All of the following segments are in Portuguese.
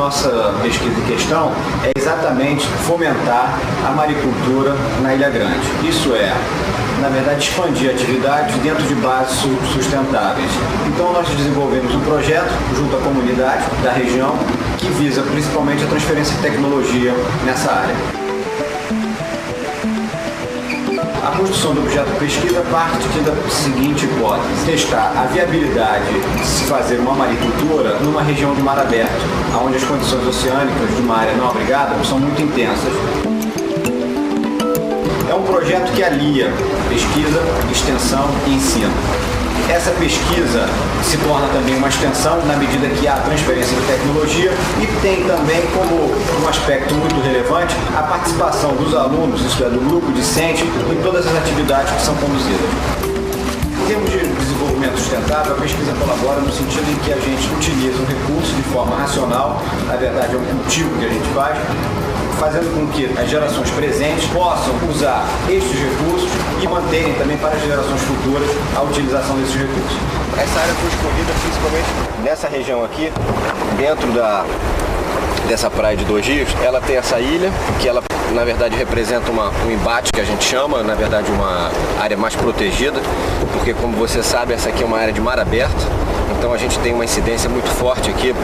nossa pesquisa em questão é exatamente fomentar a maricultura na Ilha Grande. Isso é, na verdade, expandir atividades dentro de bases sustentáveis. Então nós desenvolvemos um projeto junto à comunidade da região que visa principalmente a transferência de tecnologia nessa área. A construção do objeto de pesquisa parte da seguinte hipótese: testar a viabilidade de se fazer uma maricultura numa região de mar aberto, onde as condições oceânicas de uma área não abrigada são muito intensas. É um projeto que alia pesquisa, extensão e ensino. Essa pesquisa se torna também uma extensão na medida que há transferência de tecnologia e tem também como um aspecto muito relevante a participação dos alunos, isso é, do grupo discente, em todas as atividades que são conduzidas. Em termos de desenvolvimento sustentável, a pesquisa colabora no sentido em que a gente utiliza o recurso de forma racional, na verdade é um cultivo que a gente faz, fazendo com que as gerações presentes possam usar estes recursos e manterem também para as gerações futuras a utilização desses recursos. Essa área foi escolhida principalmente nessa região aqui, dentro dessa praia de Dois Rios. Ela tem essa ilha, que ela na verdade representa um embate que a gente chama, na verdade uma área mais protegida, porque como você sabe, essa aqui é uma área de mar aberto, então a gente tem uma incidência muito forte aqui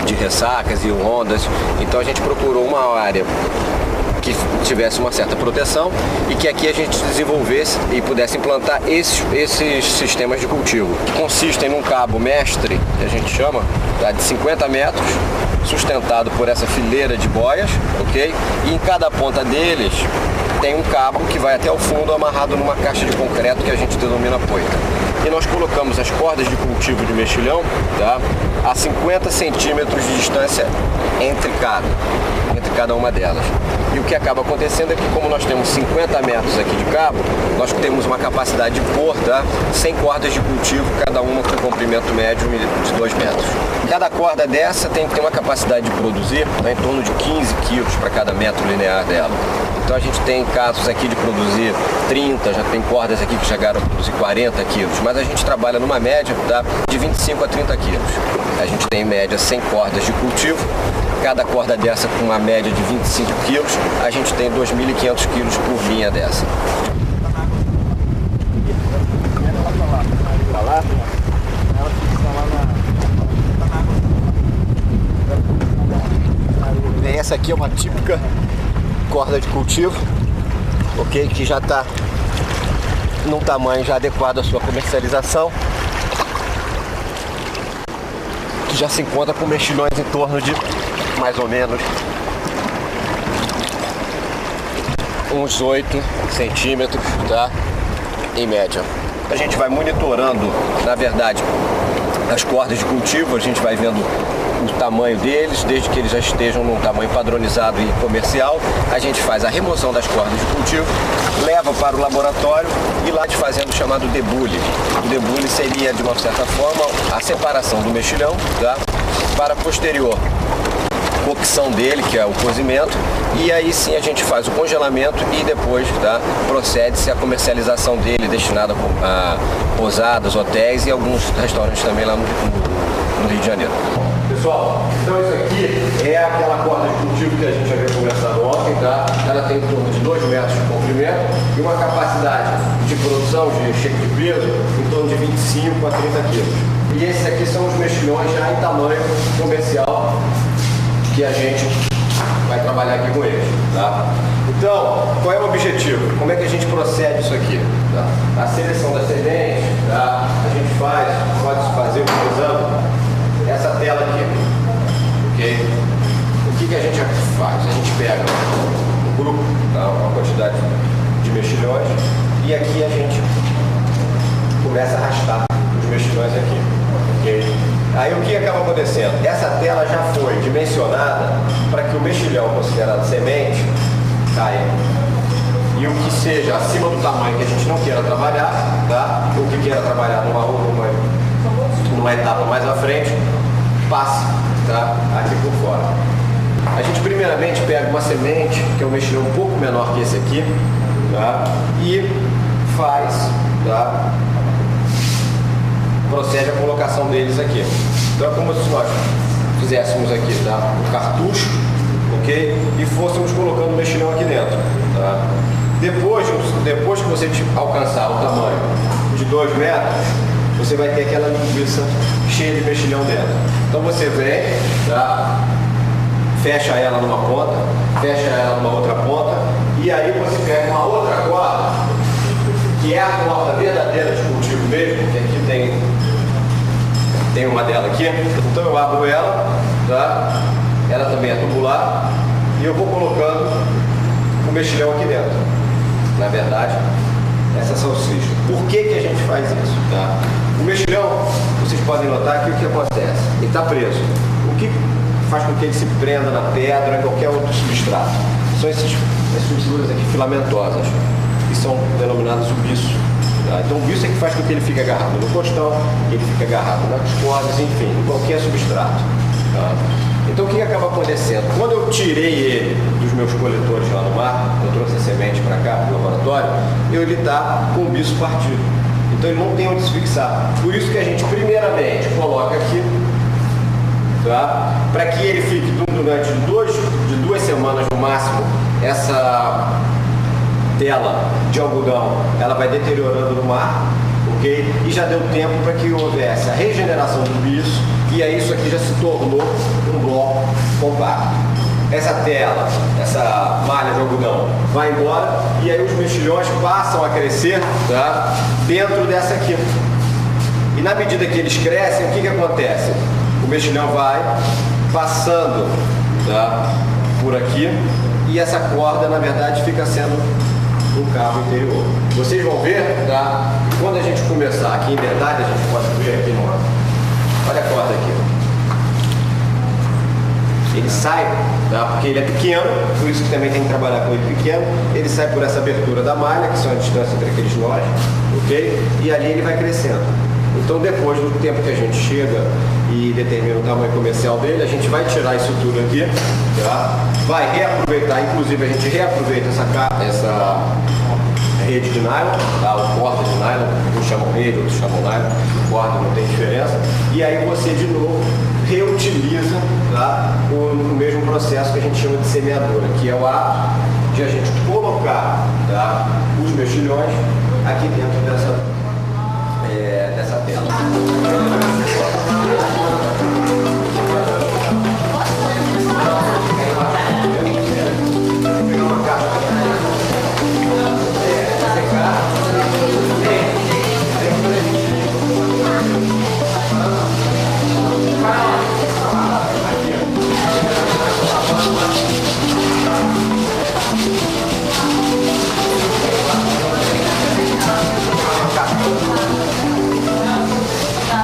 de ressacas e ondas, então a gente procurou uma área que tivesse uma certa proteção e que aqui a gente desenvolvesse e pudesse implantar esses sistemas de cultivo, que consistem num cabo mestre, que a gente chama, de 50 metros, sustentado por essa fileira de boias, ok? E em cada ponta deles tem um cabo que vai até o fundo amarrado numa caixa de concreto que a gente denomina poita. E nós colocamos as cordas de cultivo de mexilhão, tá, a 50 centímetros de distância entre cada uma delas. E o que acaba acontecendo é que, como nós temos 50 metros aqui de cabo, nós temos uma capacidade de pôr, tá, 100 cordas de cultivo, cada uma com comprimento médio de 2 metros. Cada corda dessa tem que ter uma capacidade de produzir, né, em torno de 15 quilos para cada metro linear dela. Então a gente tem casos aqui de produzir 30, já tem cordas aqui que chegaram a produzir 40 quilos, mas a gente trabalha numa média, tá, de 25 a 30 quilos. A gente tem em média 100 cordas de cultivo, cada corda dessa com uma média de 25 quilos, a gente tem 2.500 quilos por linha dessa. Essa aqui é uma típica corda de cultivo, ok, que já está num tamanho já adequado à sua comercialização, que já se encontra com mexilhões em torno de mais ou menos uns 8 centímetros, tá? Em média. A gente vai monitorando, na verdade, as cordas de cultivo, a gente vai vendo o tamanho deles, desde que eles já estejam num tamanho padronizado e comercial, a gente faz a remoção das cordas de cultivo, leva para o laboratório e lá fazendo o chamado debulhe. O debulhe seria, de uma certa forma, a separação do mexilhão, tá, para a posterior cocção dele, que é o cozimento, e aí sim a gente faz o congelamento e depois, tá, procede-se a comercialização dele, destinado a pousadas, hotéis e alguns restaurantes também lá no Rio de Janeiro. Pessoal, então isso aqui é aquela corda de cultivo que a gente havia conversado ontem, tá? Ela tem em torno de 2 metros de comprimento e uma capacidade de produção de cheque de peso em torno de 25 a 30 quilos. E esses aqui são os mexilhões já em tamanho comercial que a gente vai trabalhar aqui com eles, tá? Então, qual é o objetivo? Como é que a gente procede isso aqui? Tá? A seleção das sementes, tá? A gente pode fazer utilizando essa tela aqui, ok? O que a gente faz? A gente pega um grupo, tá, uma quantidade de mexilhões, e aqui a gente começa a arrastar os mexilhões aqui, ok? Aí o que acaba acontecendo? Essa tela já foi dimensionada para que o mexilhão considerado semente caia. E o que seja acima do tamanho que a gente não queira trabalhar, tá? O que queira trabalhar numa etapa mais à frente, passe, tá, aqui por fora. A gente primeiramente pega uma semente, que é um mexilhão um pouco menor que esse aqui, tá, e faz, tá, procede a colocação deles aqui. Então é como se nós fizéssemos aqui, tá? O cartucho, ok? E fôssemos colocando o mexilhão aqui dentro, tá? Depois que você alcançar o tamanho de 2 metros, você vai ter aquela linguiça cheia de mexilhão dentro. Então você vem, tá? Fecha ela numa ponta, fecha ela numa outra ponta, e aí você pega uma outra corda, que é a corda verdadeira de cultivo mesmo, que aqui tem uma dela aqui. Então eu abro ela, tá? Ela também é tubular, e eu vou colocando o mexilhão aqui dentro. Na verdade, essa salsicha. Por que a gente faz isso? Tá? O mexilhão, vocês podem notar que o que acontece? Ele está preso. O que faz com que ele se prenda na pedra ou qualquer outro substrato? São essas estruturas aqui filamentosas, que são denominadas o biço. Tá? Então o biço é que faz com que ele fique agarrado no costão, ele fica agarrado nas cordas, enfim, em qualquer substrato. Tá? Então o que acaba acontecendo? Quando eu tirei ele dos meus coletores lá no mar, eu trouxe a semente para cá, para o laboratório, ele está com o biço partido. Então ele não tem onde se fixar. Por isso que a gente primeiramente coloca aqui, tá? Para que ele fique durante de 2 semanas no máximo. Essa tela de algodão, ela vai deteriorando no mar, ok? E já deu tempo para que houvesse a regeneração do biço, e aí isso aqui já se tornou um bloco compacto. Essa tela, essa malha de algodão vai embora, e aí os mexilhões passam a crescer, tá? Dentro dessa aqui. E na medida que eles crescem, o que acontece? O mexilhão vai passando, tá? Por aqui, e essa corda na verdade fica sendo um cabo interior. Vocês vão ver, tá? Quando a gente começar aqui, em verdade, a gente pode ver aqui no... Olha a corda aqui. Ele sai, tá? Porque ele é pequeno, por isso que também tem que trabalhar com ele pequeno. Ele sai por essa abertura da malha, que são a distância entre aqueles nós, ok? E ali ele vai crescendo. Então depois do tempo que a gente chega e determina o tamanho comercial dele, a gente vai tirar isso tudo aqui, tá? Vai reaproveitar, inclusive a gente reaproveita essa rede de nylon, tá? O corda de nylon, uns chamam rede, outros chamam nylon, corda não tem diferença. E aí você de novo reutiliza, tá? O mesmo processo que a gente chama de semeadura, que é o ato de a gente colocar, tá? Os mexilhões aqui dentro dessa tela.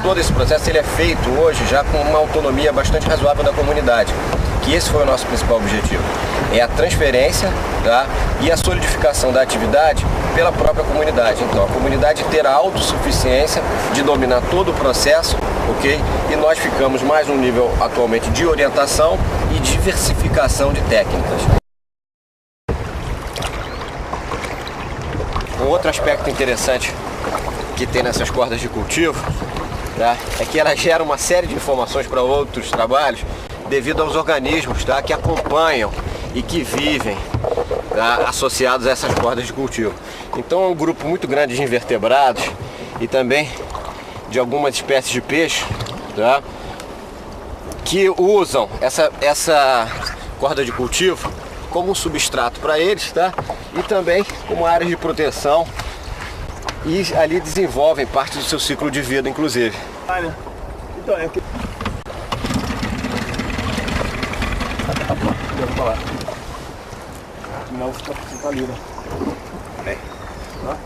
Todo esse processo ele é feito hoje já com uma autonomia bastante razoável da comunidade, que esse foi o nosso principal objetivo. É a transferência, tá? E a solidificação da atividade pela própria comunidade. Então a comunidade ter a autossuficiência de dominar todo o processo, ok? E nós ficamos mais num nível atualmente de orientação e diversificação de técnicas. Um outro aspecto interessante que tem nessas cordas de cultivo, tá? É que ela gera uma série de informações para outros trabalhos devido aos organismos, tá? Que acompanham e que vivem, tá? Associados a essas cordas de cultivo. Então é um grupo muito grande de invertebrados e também de algumas espécies de peixe, tá? Que usam essa corda de cultivo como um substrato para eles, tá? E também como área de proteção, e ali desenvolvem parte do seu ciclo de vida, inclusive. Olha, então é que... Deixa eu falar. Não, você tá ali, né? Bem. Tá?